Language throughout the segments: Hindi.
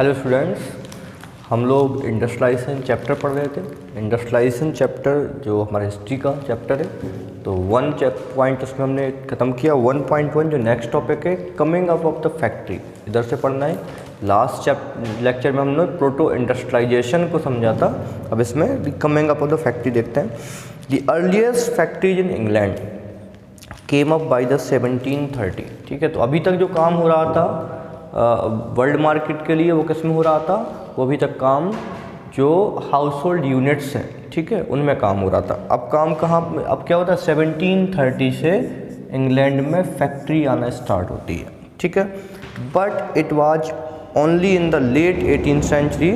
हेलो स्टूडेंट्स, हम लोग इंडस्ट्रियलाइजेशन चैप्टर पढ़ रहे थे। इंडस्ट्रियलाइजेशन चैप्टर जो हमारा हिस्ट्री का चैप्टर है, तो वन पॉइंट उसमें हमने ख़त्म किया। 1.1 जो नेक्स्ट टॉपिक है, coming up of the factory, इधर से पढ़ना है। लास्ट लेक्चर में हमने प्रोटो इंडस्ट्रियलाइजेशन को समझा था, अब इसमें coming up of the factory देखते हैं। The earliest factories in England came up by the 1730। ठीक है, तो अभी तक जो काम हो रहा था वर्ल्ड मार्केट के लिए, वो किस में हो रहा था? वो अभी तक काम जो हाउस होल्ड यूनिट्स हैं, ठीक है, उनमें काम हो रहा था। अब काम कहाँ, अब क्या होता है, 1730 से इंग्लैंड में फैक्ट्री आना स्टार्ट होती है। ठीक है, but it was only in the late 18th century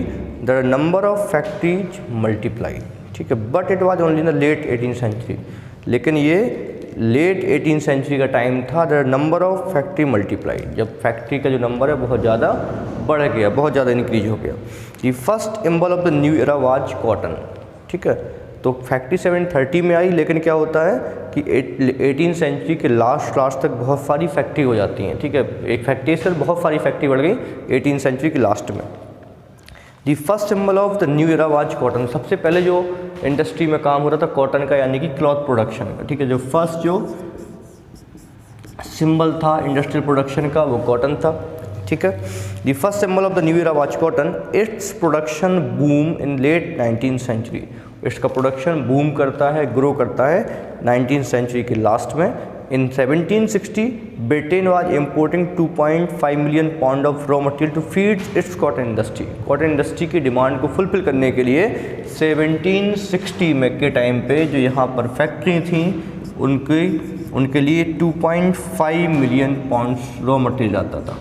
the number of factories multiply. ठीक है, but it was only in the late 18th century, लेकिन ये लेट 18th सेंचुरी का टाइम था। The number of factory multiply, जब फैक्ट्री का जो नंबर है बहुत ज़्यादा बढ़ गया, बहुत ज़्यादा इंक्रीज हो गया। The first symbol of the new era was cotton. ठीक है, तो फैक्ट्री 1730 में आई, लेकिन क्या होता है कि 18th सेंचुरी के लास्ट तक बहुत सारी फैक्ट्री हो जाती हैं। ठीक है, एक फैक्ट्री से बहुत सारी फैक्ट्री बढ़ गई 18th सेंचुरी के लास्ट में। The first symbol of the new era was cotton. सबसे पहले जो इंडस्ट्री में काम हो रहा था कॉटन का, यानी कि क्लॉथ प्रोडक्शन का। ठीक है, जो फर्स्ट जो सिंबल था इंडस्ट्रियल प्रोडक्शन का वो कॉटन था। ठीक है, the first symbol of the new era was cotton. Its production boom in late 19th century. इसका प्रोडक्शन बूम करता है, ग्रो करता है 19th सेंचुरी के लास्ट में। In 1760, Britain was importing 2.5 million pound of raw material to feed its cotton industry. Cotton industry की डिमांड को फुलफिल करने के लिए 1760 में के टाइम पे जो यहाँ पर फैक्ट्री थी उनके लिए 2.5 मिलियन पाउंड रॉ मटेरियल आता था।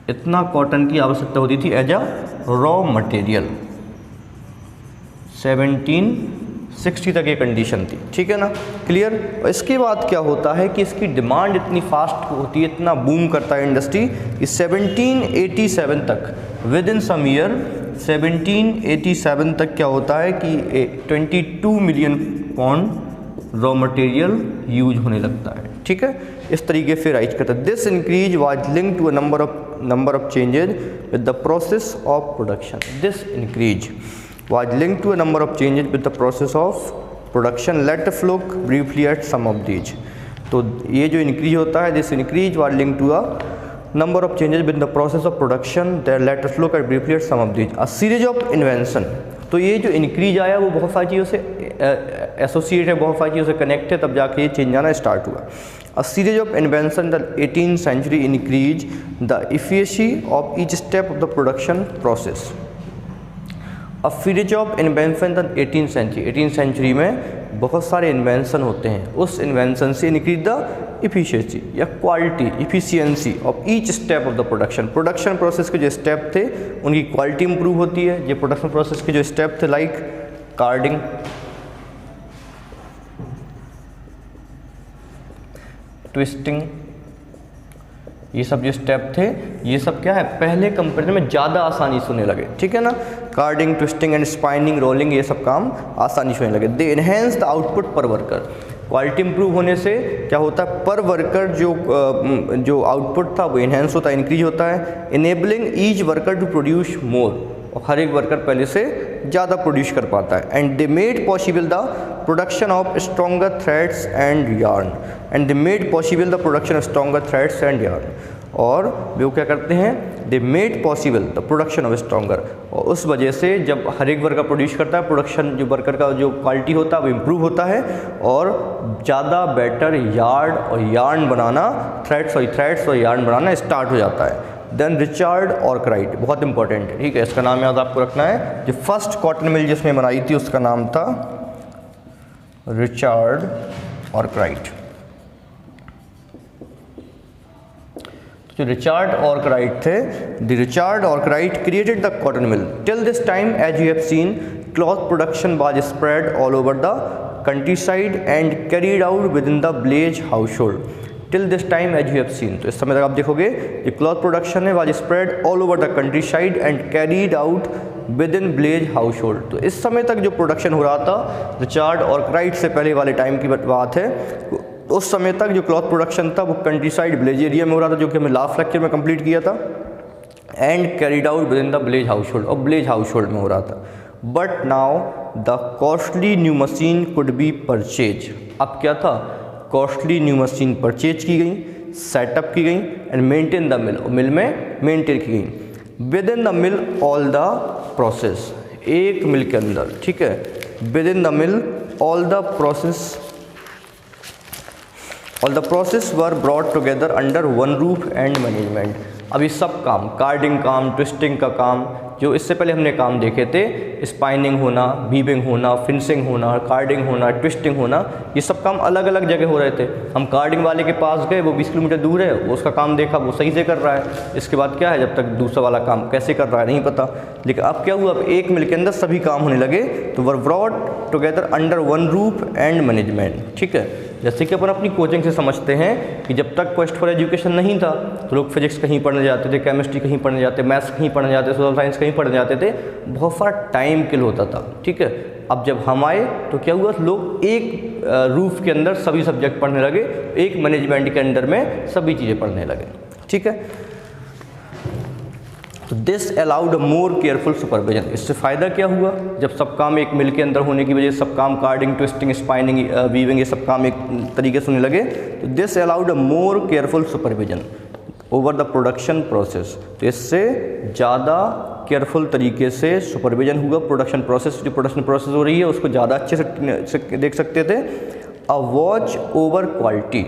इतना कॉटन की आवश्यकता होती थी एज अ रॉ मटेरियल। 1760 तक ये कंडीशन थी। ठीक है ना, क्लियर। और इसके बाद क्या होता है कि इसकी डिमांड इतनी फास्ट होती है, इतना बूम करता है इंडस्ट्री कि 1787 तक, विद इन सम ईयर 1787 तक क्या होता है कि 22 million pound raw material use होने लगता है। ठीक है, इस तरीके से राइज करता है। This increase was linked to a number of changes with the process of production. This increase was linked to a number of changes with the process of production. Let us look briefly at some of these. तो ये जो इंक्रीज होता है, this increase was linked to a number of changes with the process of production. There let us look at briefly at some of these. A series of invention. तो ये जो इंक्रीज आया वो बहुत सारी चीज़ों से एसोसिएट है, बहुत सारी चीज़ों से कनेक्ट है, तब जाके ये चेंज आना स्टार्ट हुआ। A series of invention in the 18th century increased the efficiency of each step of the production process. A series of invention in the 18th century. 18th century में बहुत सारे इन्वेंशन होते हैं, उस इन्वेंशन से इंक्रीज द इफिशियंसी या quality, efficiency of each step of the production. Production process के जो स्टेप थे उनकी क्वालिटी इंप्रूव होती है। ये प्रोडक्शन प्रोसेस के जो स्टेप थे लाइक कार्डिंग, ट्विस्टिंग, ये सब जो स्टेप थे, ये सब क्या है, पहले कंपेरिजन में ज़्यादा आसानी से होने लगे। ठीक है ना, carding, twisting and spinning, rolling, ये सब काम आसानी से होने लगे। दे एनहेंस द आउटपुट पर वर्कर। क्वालिटी इंप्रूव होने से क्या होता है, पर वर्कर जो आउटपुट था वो इन्हेंस होता है, इंक्रीज होता है। Enabling each worker to produce more, और हर एक वर्कर पहले से ज़्यादा प्रोड्यूस कर पाता है। And they made possible the production of stronger threads and yarn. And they made possible the production of stronger threads and yarn. और वो क्या करते हैं, they made possible the production of stronger, और उस वजह से जब हर एक वर्कर प्रोड्यूस करता है, प्रोडक्शन जो वर्कर का जो क्वालिटी होता है वो इम्प्रूव होता है, और ज़्यादा बेटर यार्ड और यार्न बनाना, थ्रेड्स और यार्न बनाना स्टार्ट हो जाता है। देन रिचर्ड आर्कराइट, बहुत इंपॉर्टेंट है। ठीक है, इसका नाम याद आपको रखना है। जो फर्स्ट कॉटन मिल जिसने बनाई थी उसका नाम था रिचर्ड आर्कराइट। जो रिचर्ड आर्कराइट थे, the Richard Arkwright created the cotton mill. Till this time as you have seen cloth production was spread all over the countryside and carried out within the village household. Till this time as you have seen, तो इस समय तक आप देखोगे कि क्लॉथ प्रोडक्शन है was spread all over the countryside and carried out with in village house hold. तो इस समय तक जो प्रोडक्शन हो रहा था रिचर्ड आर्कराइट से पहले वाले टाइम की बात है, तो उस समय तक जो क्लॉथ प्रोडक्शन था वो कंट्री साइड विलेज एरिया में हो रहा था, जो कि हमने लास्ट लेक्चर में कंप्लीट किया था, and carried out within the village house hold, और विलेज हाउस होल्ड में हो रहा था। But now the costly new machine could be purchase. अब क्या था, कॉस्टली न्यू मशीन परचेज की गई, सेटअप की गई एंड मेंटेन द मिल, और मिल में मेंटेन की गई। With in the mill all the process, एक मिल के अंदर, ठीक है, with in the mill all the process were brought together under one roof and management. अब ये सब काम, कार्डिंग काम, ट्विस्टिंग का काम, जो इससे पहले हमने काम देखे थे, स्पाइनिंग होना, वीविंग होना, फिनिशिंग होना, कार्डिंग होना, ट्विस्टिंग होना, ये सब काम अलग अलग जगह हो रहे थे। हम कार्डिंग वाले के पास गए, वो 20 किलोमीटर दूर है, वो उसका काम देखा, वो सही से कर रहा है। इसके बाद क्या है, जब तक दूसरा वाला काम कैसे कर रहा है नहीं पता। लेकिन अब क्या हुआ, अब एक मिल के अंदर सभी काम होने लगे, तो were brought together under one roof and management, ठीक है। जैसे कि अपन अपनी कोचिंग से समझते हैं कि जब तक क्वेस्ट फॉर एजुकेशन नहीं था तो लोग फिजिक्स कहीं पढ़ने जाते थे, केमिस्ट्री कहीं पढ़ने जाते, मैथ्स कहीं पढ़ने जाते, सोशल साइंस कहीं पढ़ने जाते थे, बहुत सारा टाइम किल होता था, ठीक है। अब जब हम आए तो क्या हुआ, लोग एक रूफ के अंदर सभी सब्जेक्ट पढ़ने लगे, एक मैनेजमेंट के अंडर में सभी चीज़ें पढ़ने लगे, ठीक है। तो this allowed a more careful supervision. इससे फ़ायदा क्या हुआ, जब सब काम एक मिल के अंदर होने की वजह से सब काम कार्डिंग, ट्विस्टिंग, स्पाइनिंग, वीविंग, ये सब काम एक तरीके से होने लगे, तो this allowed a more careful supervision over the production process. तो इससे ज़्यादा केयरफुल तरीके से सुपरविजन हुआ प्रोडक्शन प्रोसेस, जो प्रोडक्शन प्रोसेस हो रही है उसको ज़्यादा अच्छे से देख सकते थे। A watch over quality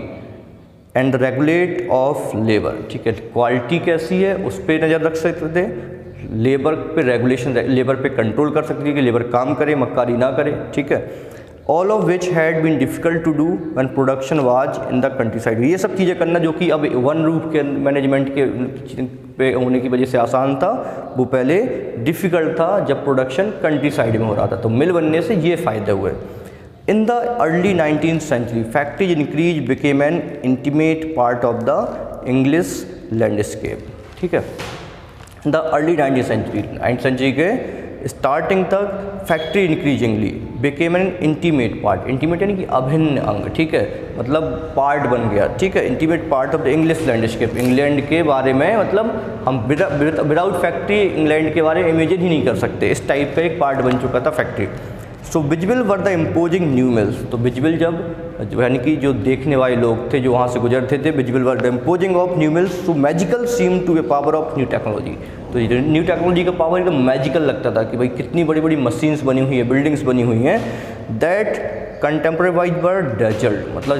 and regulate of labour, ठीक है, क्वालिटी कैसी है उस पर नज़र रख सकते थे, लेबर पे रेगुलेशन, लेबर पे कंट्रोल कर सकते थे कि लेबर काम करे, मक्कारी ना करे, ठीक है। All of which had been difficult to do when production was in the countryside. ये सब चीज़ें करना जो कि अब वन रूफ के मैनेजमेंट के पे होने की वजह से आसान था, वो पहले डिफ़िकल्ट था जब प्रोडक्शन कंट्री साइड में हो रहा था। तो मिल बनने से ये फ़ायदे हुए। In the early 19th century, factories increased became an intimate part of the English landscape, ठीक है। The early 19th century के स्टार्टिंग तक factory increasingly became an intimate part, intimate यानी कि अभिन्न अंग, ठीक है, मतलब पार्ट बन गया, ठीक है, intimate part of the English landscape. England के बारे में मतलब हम विदाउट फैक्ट्री इंग्लैंड के बारे में इमेजिन ही नहीं कर सकते, इस टाइप का एक पार्ट बन चुका था factory. So visible were the imposing new mills. तो विजिबल जब यानी कि जो देखने वाले लोग थे जो वहाँ से गुजरते थे, visible were the imposing of new mills to magical seem to a power of new technology. तो ये न्यू टेक्नोलॉजी का पावर एकदम मैजिकल लगता था कि भाई कितनी बड़ी बड़ी मशीन्स बनी हुई है, बिल्डिंग्स बनी हुई हैं। दैट कंटेम्प्रेराइज वर डेजल्ट, मतलब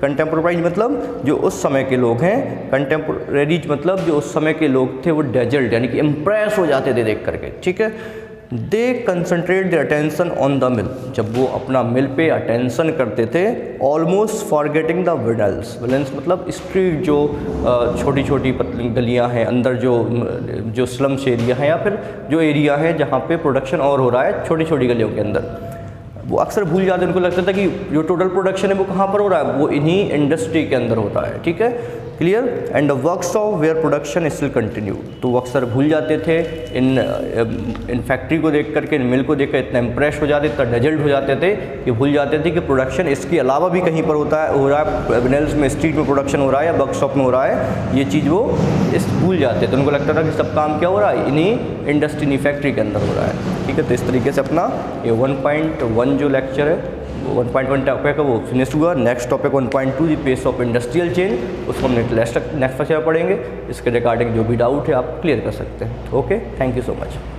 कंटेम्प्रेराइज मतलब जो उस समय के लोग हैं, कंटेम्प्रेरीज मतलब जो उस समय के लोग थे वो डेजल्ट यानी कि इम्प्रेस हो जाते थे देख करके, ठीक है। They concentrate the attention on the mill, जब वो अपना मिल पे अटेंशन करते थे, ऑलमोस्ट फॉरगेटिंग द विडल्स। विलेंस मतलब स्ट्रीट जो छोटी छोटी पतली गलियां हैं अंदर, जो स्लम्स एरिया हैं या फिर जो एरिया है जहाँ पे प्रोडक्शन और हो रहा है छोटी छोटी गलियों के अंदर, वो अक्सर भूल जाते हैं। उनको लगता था कि जो टोटल प्रोडक्शन है वो कहाँ पर हो रहा है, वो इन्हीं इंडस्ट्री के अंदर होता है, ठीक है, clear. And the workshop where production still continue. तो वो अक्सर भूल जाते थे इन फैक्ट्री को देख करके, इन मिल को देख कर इतना इम्प्रेस हो जाते, इतना डेजल्ट हो जाते थे कि भूल जाते थे कि प्रोडक्शन इसके अलावा भी कहीं पर हो रहा है, विनेल्स में, स्ट्रीट में प्रोडक्शन हो रहा है या वर्कशॉप में हो रहा है, ये चीज़ वो भूल जाते थे। उनको लगता था कि सब काम क्या हो रहा है, इन्हीं इंडस्ट्री, इन्हीं फैक्ट्री के अंदर हो रहा है, ठीक है। तो इस तरीके से अपना ये 1.1 जो लेक्चर है 1.1 टॉपिक है वो फिनिश हुआ। Next topic 1.2 the pace of industrial change, उसको हम नेक्स्ट लेक्चर में पढ़ेंगे। इसके रिगार्डिंग जो भी डाउट है आप क्लियर कर सकते हैं। Okay, thank you so much.